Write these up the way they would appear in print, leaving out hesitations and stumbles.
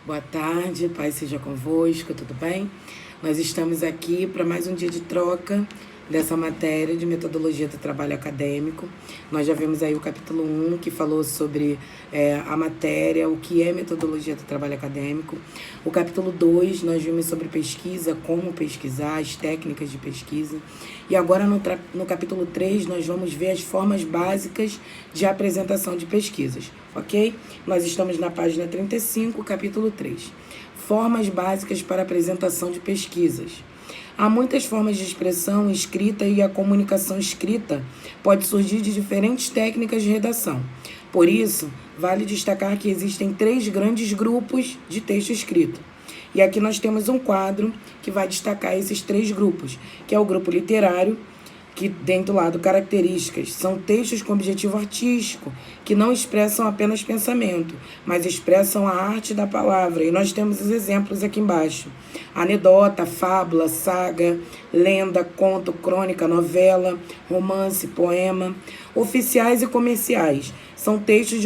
Boa tarde, Pai seja convosco, tudo bem? Nós estamos aqui para mais um dia de troca dessa matéria de metodologia do trabalho acadêmico. Nós já vimos aí o capítulo 1, que falou sobre a matéria, o que é metodologia do trabalho acadêmico. O capítulo 2, nós vimos sobre pesquisa, como pesquisar, as técnicas de pesquisa. E agora no capítulo 3, nós vamos ver as formas básicas de apresentação de pesquisas, ok? Nós estamos na página 35, capítulo 3. Formas básicas para apresentação de pesquisas. Há muitas formas de expressão escrita e a comunicação escrita pode surgir de diferentes técnicas de redação. Por isso, vale destacar que existem 3 grandes grupos de texto escrito. E aqui nós temos um quadro que vai destacar esses 3 grupos, que é o grupo literário, que dentro lá do características são textos com objetivo artístico, que não expressam apenas pensamento, mas expressam a arte da palavra. E nós temos os exemplos aqui embaixo. Anedota, fábula, saga, lenda, conto, crônica, novela, romance, poema. Oficiais e comerciais são textos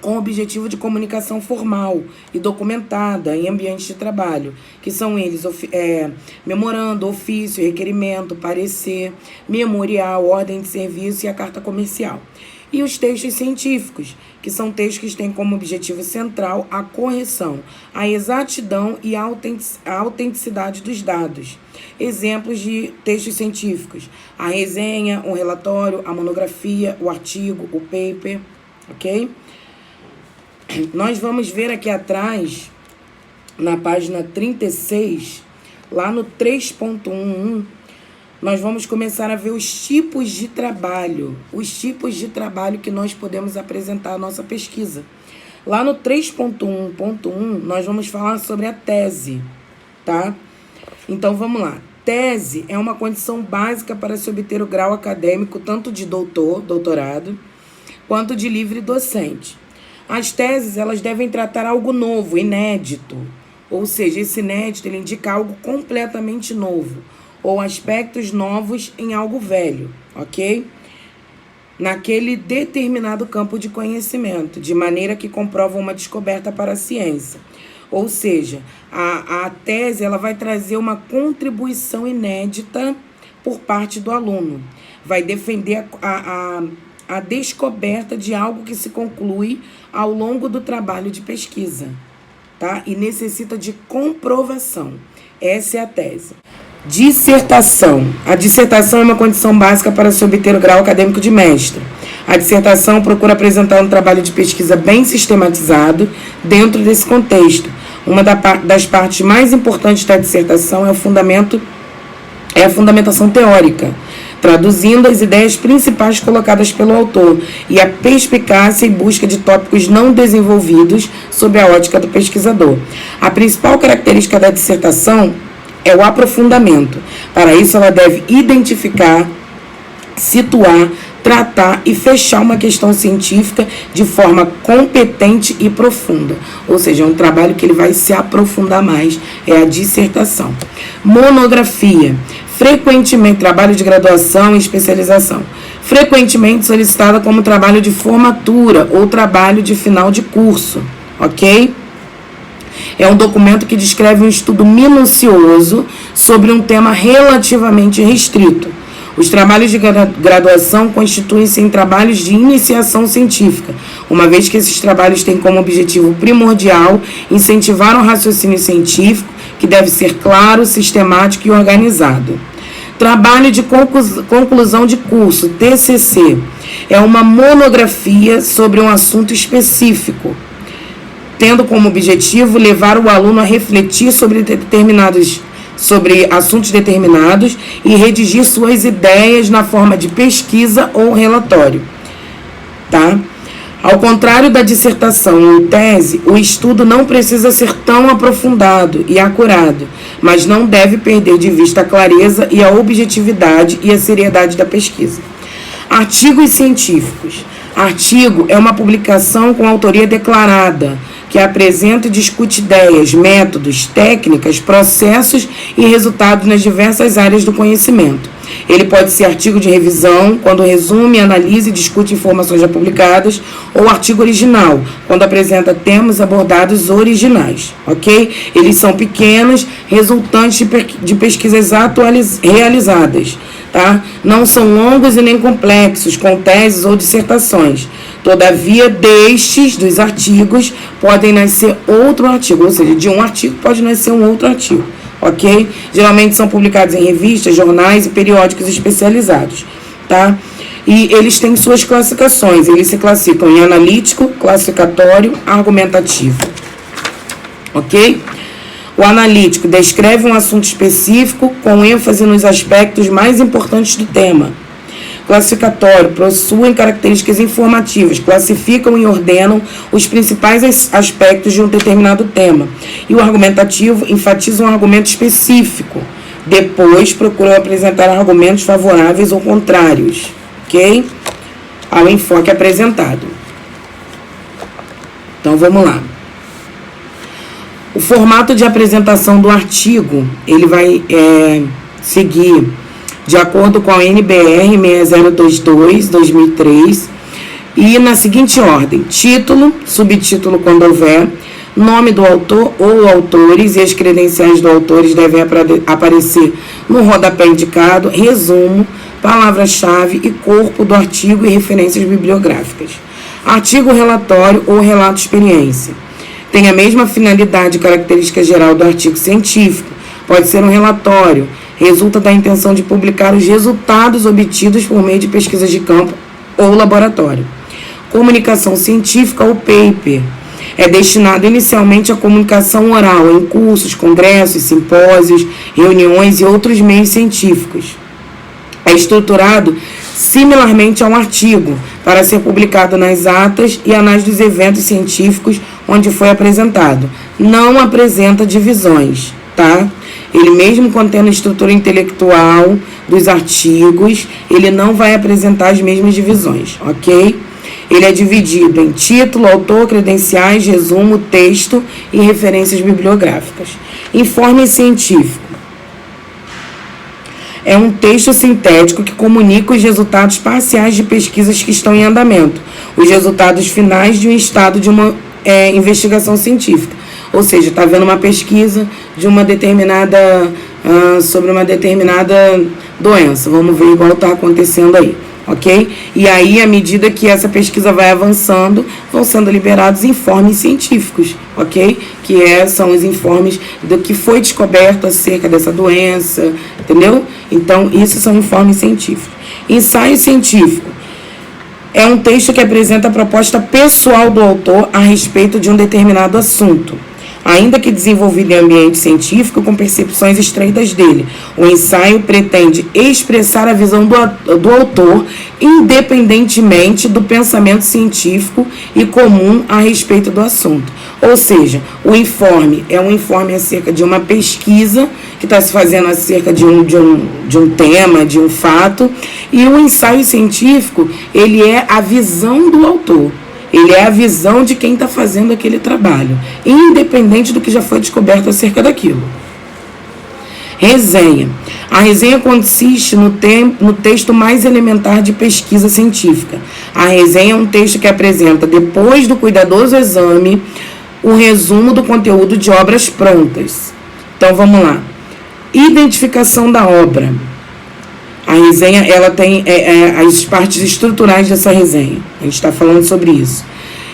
com objetivo de comunicação formal e documentada em ambientes de trabalho, que são eles memorando, ofício, requerimento, parecer, memorial, ordem de serviço e a carta comercial. E os textos científicos, que são textos que têm como objetivo central a correção, a exatidão e a autenticidade dos dados. Exemplos de textos científicos: a resenha, o relatório, a monografia, o artigo, o paper, ok? Nós vamos ver aqui atrás, na página 36, lá no 3.11, nós vamos começar a ver os tipos de trabalho que nós podemos apresentar a nossa pesquisa. Lá no 3.1.1, nós vamos falar sobre a tese, tá? Então, vamos lá. Tese é uma condição básica para se obter o grau acadêmico, tanto de doutorado, quanto de livre docente. As teses, elas devem tratar algo novo, inédito. Ou seja, esse inédito, ele indica algo completamente novo, ou aspectos novos em algo velho, ok? Naquele determinado campo de conhecimento, de maneira que comprova uma descoberta para a ciência. Ou seja, a tese, ela vai trazer uma contribuição inédita por parte do aluno. Vai defender a descoberta de algo que se conclui ao longo do trabalho de pesquisa, tá? E necessita de comprovação. Essa é a tese. Dissertação. A dissertação é uma condição básica para se obter o grau acadêmico de mestre. A dissertação procura apresentar um trabalho de pesquisa bem sistematizado dentro desse contexto. Uma das partes mais importantes da dissertação é a fundamentação teórica, traduzindo as ideias principais colocadas pelo autor e a perspicácia e busca de tópicos não desenvolvidos sob a ótica do pesquisador. A principal característica da dissertação é o aprofundamento. Para isso, ela deve identificar, situar, tratar e fechar uma questão científica de forma competente e profunda. Ou seja, é um trabalho que ele vai se aprofundar mais, é a dissertação. Monografia. Frequentemente, trabalho de graduação e especialização. Frequentemente solicitada como trabalho de formatura ou trabalho de final de curso, ok? É um documento que descreve um estudo minucioso sobre um tema relativamente restrito. Os trabalhos de graduação constituem-se em trabalhos de iniciação científica, uma vez que esses trabalhos têm como objetivo primordial incentivar o raciocínio científico, que deve ser claro, sistemático e organizado. Trabalho de conclusão de curso, TCC, é uma monografia sobre um assunto específico, tendo como objetivo levar o aluno a refletir sobre assuntos determinados e redigir suas ideias na forma de pesquisa ou relatório, tá? Ao contrário da dissertação ou tese, o estudo não precisa ser tão aprofundado e acurado, mas não deve perder de vista a clareza e a objetividade e a seriedade da pesquisa. Artigos científicos. Artigo é uma publicação com autoria declarada, que apresenta e discute ideias, métodos, técnicas, processos e resultados nas diversas áreas do conhecimento. Ele pode ser artigo de revisão, quando resume, analisa e discute informações já publicadas, ou artigo original, quando apresenta temas abordados originais, ok? Eles são pequenos, resultantes de pesquisas realizadas, tá? Não são longos e nem complexos, com teses ou dissertações. Todavia, dos artigos, podem nascer outro artigo, ou seja, de um artigo pode nascer um outro artigo, ok? Geralmente são publicados em revistas, jornais e periódicos especializados, tá? E eles têm suas classificações, eles se classificam em analítico, classificatório, argumentativo, ok? O analítico descreve um assunto específico com ênfase nos aspectos mais importantes do tema. Classificatório possuem características informativas, classificam e ordenam os principais aspectos de um determinado tema. E o argumentativo enfatiza um argumento específico. Depois, procuram apresentar argumentos favoráveis ou contrários, ok? Ao enfoque apresentado. Então, vamos lá. O formato de apresentação do artigo, ele vai seguir de acordo com a NBR 6022/2003, e na seguinte ordem: título, subtítulo quando houver, nome do autor ou autores, e as credenciais do autores devem aparecer no rodapé indicado, resumo, palavra-chave e corpo do artigo e referências bibliográficas. Artigo relatório ou relato experiência. Tem a mesma finalidade e característica geral do artigo científico. Pode ser um relatório, resulta da intenção de publicar os resultados obtidos por meio de pesquisas de campo ou laboratório. Comunicação científica ou paper. É destinado inicialmente à comunicação oral, em cursos, congressos, simpósios, reuniões e outros meios científicos. É estruturado similarmente a um artigo, para ser publicado nas atas e anais dos eventos científicos onde foi apresentado. Não apresenta divisões, tá? Ele mesmo contendo a estrutura intelectual dos artigos, ele não vai apresentar as mesmas divisões, ok? Ele é dividido em título, autor, credenciais, resumo, texto e referências bibliográficas. Informe científico. É um texto sintético que comunica os resultados parciais de pesquisas que estão em andamento, os resultados finais de um estado de uma investigação científica. Ou seja, está havendo uma pesquisa de uma determinada, sobre uma determinada doença. Vamos ver igual está acontecendo aí, ok? E aí, à medida que essa pesquisa vai avançando, vão sendo liberados informes científicos, ok? Que são os informes do que foi descoberto acerca dessa doença, entendeu? Então, isso são informes científicos. Ensaio científico. É um texto que apresenta a proposta pessoal do autor a respeito de um determinado assunto, ainda que desenvolvido em ambiente científico com percepções extraídas dele. O ensaio pretende expressar a visão do autor independentemente do pensamento científico e comum a respeito do assunto. Ou seja, o informe é um informe acerca de uma pesquisa que está se fazendo acerca de um tema, de um fato, e o ensaio científico, ele é a visão do autor. Ele é a visão de quem está fazendo aquele trabalho, independente do que já foi descoberto acerca daquilo. Resenha. A resenha consiste no texto mais elementar de pesquisa científica. A resenha é um texto que apresenta, depois do cuidadoso exame, o resumo do conteúdo de obras prontas. Então, vamos lá. Identificação da obra. A resenha, ela tem as partes estruturais dessa resenha. A gente está falando sobre isso.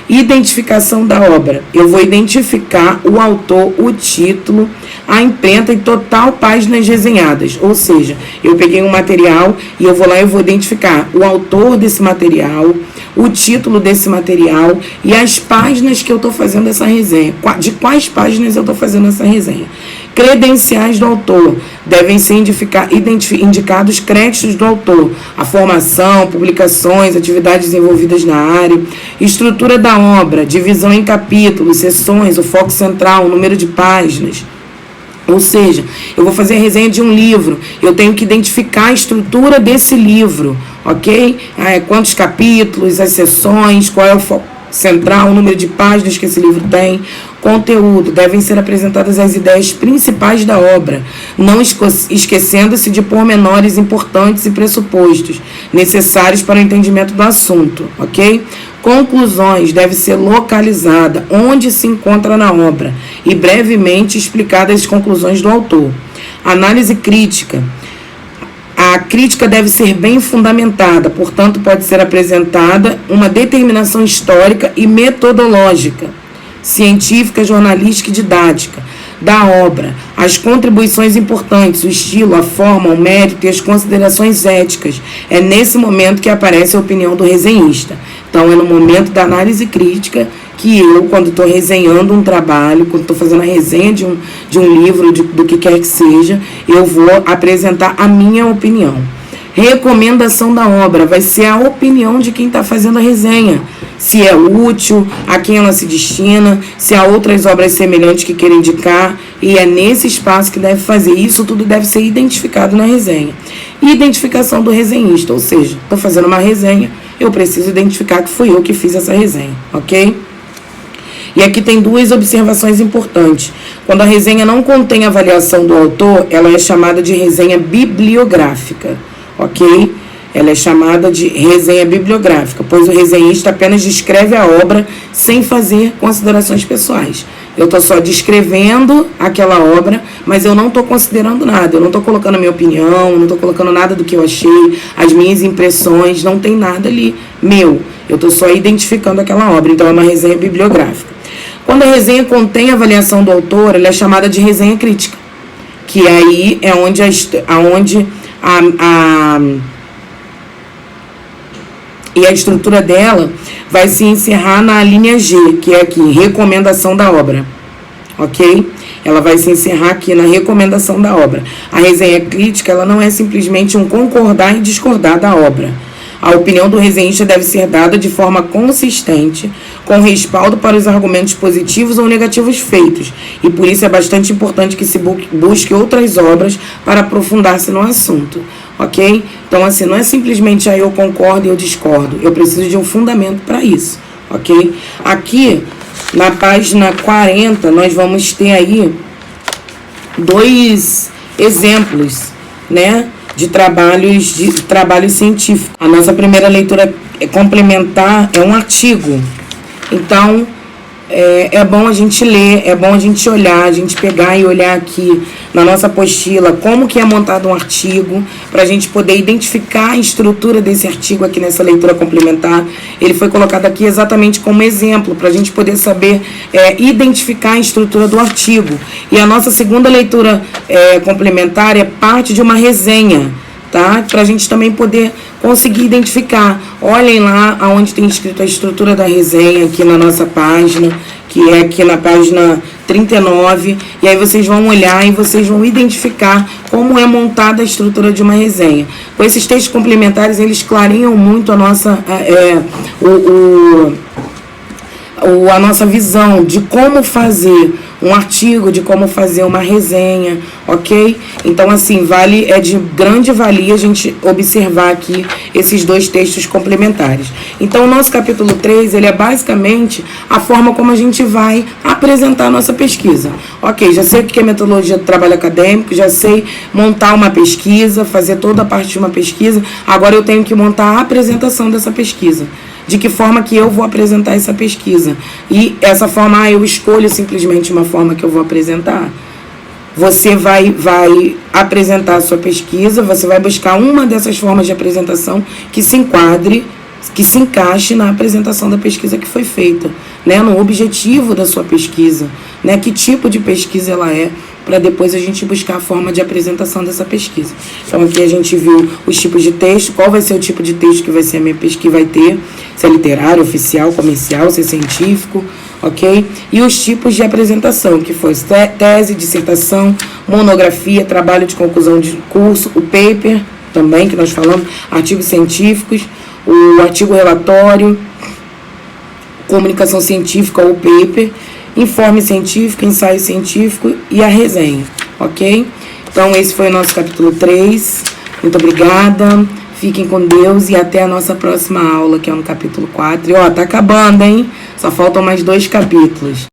Identificação da obra. Eu vou identificar o autor, o título, a imprenta e total páginas resenhadas. Ou seja, eu peguei um material e eu vou lá e vou identificar o autor desse material, o título desse material e as páginas que eu estou fazendo essa resenha. De quais páginas eu estou fazendo essa resenha. Credenciais do autor. Devem ser indicados créditos do autor, a formação, publicações, atividades desenvolvidas na área, estrutura da obra, divisão em capítulos, seções, o foco central, o número de páginas. Ou seja, eu vou fazer a resenha de um livro, eu tenho que identificar a estrutura desse livro, ok? Quantos capítulos, as seções, qual é o foco central, o número de páginas que esse livro tem, conteúdo, devem ser apresentadas as ideias principais da obra, não esquecendo-se de pormenores importantes e pressupostos necessários para o entendimento do assunto, ok? Conclusões, deve ser localizada onde se encontra na obra e brevemente explicadas as conclusões do autor. Análise crítica. A crítica deve ser bem fundamentada, portanto, pode ser apresentada uma determinação histórica e metodológica, científica, jornalística e didática da obra, as contribuições importantes, o estilo, a forma, o mérito e as considerações éticas. É nesse momento que aparece a opinião do resenhista. Então, é no momento da análise crítica que eu, quando estou resenhando um trabalho, quando estou fazendo a resenha de um livro, do que quer que seja, eu vou apresentar a minha opinião. Recomendação da obra vai ser a opinião de quem está fazendo a resenha. Se é útil, a quem ela se destina, se há outras obras semelhantes que queira indicar, e é nesse espaço que deve fazer. Isso tudo deve ser identificado na resenha. Identificação do resenhista, ou seja, estou fazendo uma resenha, eu preciso identificar que fui eu que fiz essa resenha, ok? E aqui tem duas observações importantes. Quando a resenha não contém avaliação do autor, ela é chamada de resenha bibliográfica, ok? Ela é chamada de resenha bibliográfica, pois o resenhista apenas descreve a obra sem fazer considerações pessoais. Eu estou só descrevendo aquela obra, mas eu não estou considerando nada. Eu não estou colocando a minha opinião, não estou colocando nada do que eu achei, as minhas impressões, não tem nada ali meu. Eu estou só identificando aquela obra, então é uma resenha bibliográfica. Quando a resenha contém a avaliação do autor, ela é chamada de resenha crítica, que aí é onde e a estrutura dela vai se encerrar na linha G, que é aqui, recomendação da obra, ok? Ela vai se encerrar aqui na recomendação da obra. A resenha crítica, ela não é simplesmente um concordar e discordar da obra. A opinião do resenhista deve ser dada de forma consistente, com respaldo para os argumentos positivos ou negativos feitos, e por isso é bastante importante que se busque outras obras para aprofundar-se no assunto, ok? Então, assim, não é simplesmente aí eu concordo e eu discordo, eu preciso de um fundamento para isso, ok? Aqui, na página 40, nós vamos ter aí dois exemplos, né? De trabalhos científicos. A nossa primeira leitura complementar é um artigo. Então, é bom a gente ler, é bom a gente olhar, a gente pegar e olhar aqui na nossa apostila como que é montado um artigo, para a gente poder identificar a estrutura desse artigo aqui nessa leitura complementar. Ele foi colocado aqui exatamente como exemplo, para a gente poder saber identificar a estrutura do artigo. E a nossa segunda leitura complementar é parte de uma resenha, tá? Para a gente também poder conseguir identificar. Olhem lá aonde tem escrito a estrutura da resenha aqui na nossa página, que é aqui na página 39, e aí vocês vão olhar e vocês vão identificar como é montada a estrutura de uma resenha. Com esses textos complementares, eles clareiam muito a nossa a nossa visão de como fazer um artigo, de como fazer uma resenha, ok? Então, assim, é de grande valia a gente observar aqui esses dois textos complementares. Então, o nosso capítulo 3, ele é basicamente a forma como a gente vai apresentar a nossa pesquisa. Ok, já sei o que é metodologia do trabalho acadêmico, já sei montar uma pesquisa, fazer toda a parte de uma pesquisa, agora eu tenho que montar a apresentação dessa pesquisa. De que forma que eu vou apresentar essa pesquisa. E essa forma, eu escolho simplesmente uma forma que eu vou apresentar. Você vai apresentar a sua pesquisa, você vai buscar uma dessas formas de apresentação que se enquadre, que se encaixe na apresentação da pesquisa que foi feita, né? No objetivo da sua pesquisa, né? Que tipo de pesquisa ela é, para depois a gente buscar a forma de apresentação dessa pesquisa. Então, aqui a gente viu os tipos de texto, qual vai ser o tipo de texto que vai ser a minha pesquisa, que vai ter, se é literário, oficial, comercial, se é científico, ok? E os tipos de apresentação, que foi tese, dissertação, monografia, trabalho de conclusão de curso, o paper, também, que nós falamos, artigos científicos, o artigo relatório, comunicação científica ou paper, informe científico, ensaio científico e a resenha, ok? Então, esse foi o nosso capítulo 3. Muito obrigada. Fiquem com Deus e até a nossa próxima aula, que é no capítulo 4. E ó, tá acabando, hein? Só faltam mais 2 capítulos.